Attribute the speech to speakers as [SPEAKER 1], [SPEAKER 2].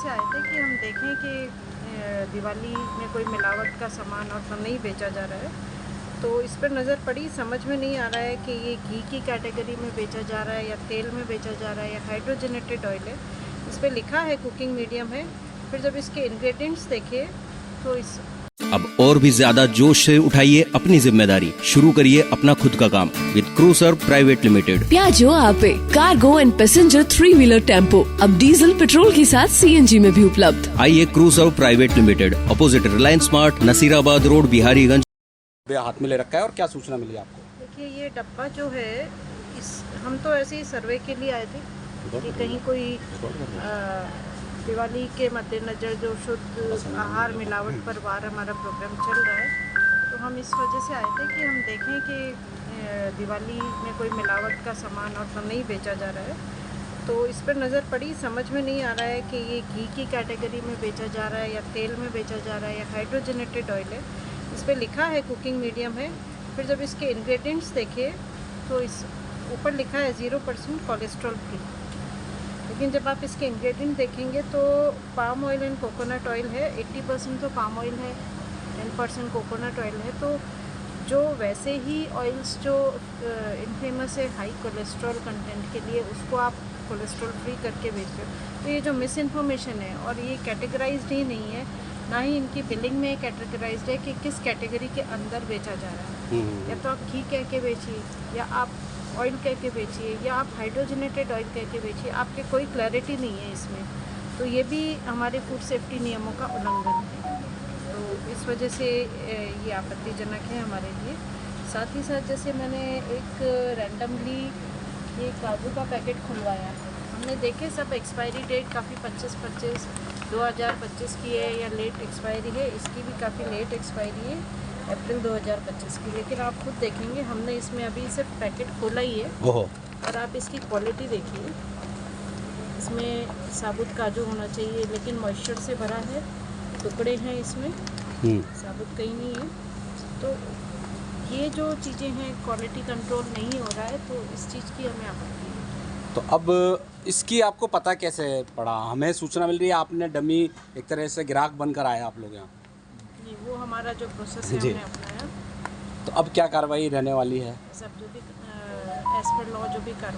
[SPEAKER 1] से आए थे कि हम देखें कि दिवाली में कोई मिलावट का सामान और तो नहीं बेचा जा रहा है, तो इस पर नज़र पड़ी। समझ में नहीं आ रहा है कि ये घी की कैटेगरी में बेचा जा रहा है या तेल में बेचा जा रहा है या हाइड्रोजनेटेड ऑयल है। इस पर लिखा है कुकिंग मीडियम है, फिर जब इसके इंग्रेडिएंट्स देखे तो इस
[SPEAKER 2] अब और भी ज्यादा जोश से उठाइए अपनी जिम्मेदारी, शुरू करिए अपना खुद का काम with crusher private limited.
[SPEAKER 3] Piaggio Ape cargo and passenger 3 wheeler tempo अब डीजल पेट्रोल के साथ सीएनजी में भी उपलब्ध।
[SPEAKER 2] आइए Cruiser private limited, opposite Reliance Smart, Nasirabad road, Biharganj.
[SPEAKER 4] हाथ में ले रखा है और क्या सूचना मिली आपको?
[SPEAKER 1] देखिए, ये डब्बा जो है हम तो ऐसे ही सर्वे के लिए आए थे कि कहीं कोई दिवाली के मद्देनज़र जो शुद्ध आहार मिलावट पर वार हमारा प्रोग्राम चल रहा है, तो हम इस वजह से आए थे कि हम देखें कि दिवाली में कोई मिलावट का सामान और तो नहीं बेचा जा रहा है। तो इस पर नज़र पड़ी। समझ में नहीं आ रहा है कि ये घी की कैटेगरी में बेचा जा रहा है या तेल में बेचा जा रहा है या हाइड्रोजनेटेड ऑयल है। इस पर लिखा है कुकिंग मीडियम है, फिर जब इसके इंग्रेडिएंट्स देखे तो इस ऊपर लिखा है 0% कोलेस्ट्रॉल फ्री, लेकिन जब आप इसके इंग्रेडिएंट देखेंगे तो palm oil and coconut oil है, 80% तो पाम ऑयल है, 10% कोकोनट ऑयल है। तो जो वैसे ही ऑयल्स जो इनफेमस है हाई कोलेस्ट्रॉल कंटेंट के लिए, उसको आप कोलेस्ट्रॉल फ्री करके बेच रहे हो। तो ये जो मिस इन्फॉर्मेशन है, और ये कैटेगराइज्ड ही नहीं है, ना ही इनकी बिलिंग में कैटेगराइज्ड है कि किस कैटेगरी के अंदर बेचा जा रहा है। या तो आप घी कह के बेचिए, या आप ऑयल कह के बेचिए, या आप हाइड्रोजनेटेड ऑयल कह के बेचिए, आपके कोई क्लैरिटी नहीं है इसमें। तो ये भी हमारे फूड सेफ्टी नियमों का उल्लंघन है, तो इस वजह से ये आपत्तिजनक है हमारे लिए। साथ ही साथ जैसे मैंने एक रैंडमली ये काजू का पैकेट खुलवाया, हमने देखे सब एक्सपायरी डेट काफ़ी 25 2025 की है या लेट एक्सपायरी है। इसकी भी काफ़ी लेट एक्सपायरी है, अप्रैल 2025 की। लेकिन आप खुद देखेंगे, हमने इसमें अभी सिर्फ पैकेट खोला ही है, और आप इसकी क्वालिटी देखिए। इसमें साबुत काजू होना चाहिए, लेकिन मॉइस्चर से भरा है, टुकड़े हैं इसमें, साबुत कहीं नहीं है। तो ये जो चीज़ें हैं, क्वालिटी कंट्रोल नहीं हो रहा है, तो इस चीज़ की हमें आपत्ति है।
[SPEAKER 4] तो अब इसकी आपको पता कैसे पड़ा? हमें सूचना मिल रही है आपने डमी एक तरह से ग्राहक बनकर आए आप लोग यहाँ।
[SPEAKER 1] नहीं, वो हमारा जो प्रोसेस है हमने अपनाया।
[SPEAKER 4] तो अब क्या कार्रवाई रहने वाली है?
[SPEAKER 1] सब जो भी एज पर लॉ जो भी कार्रवाई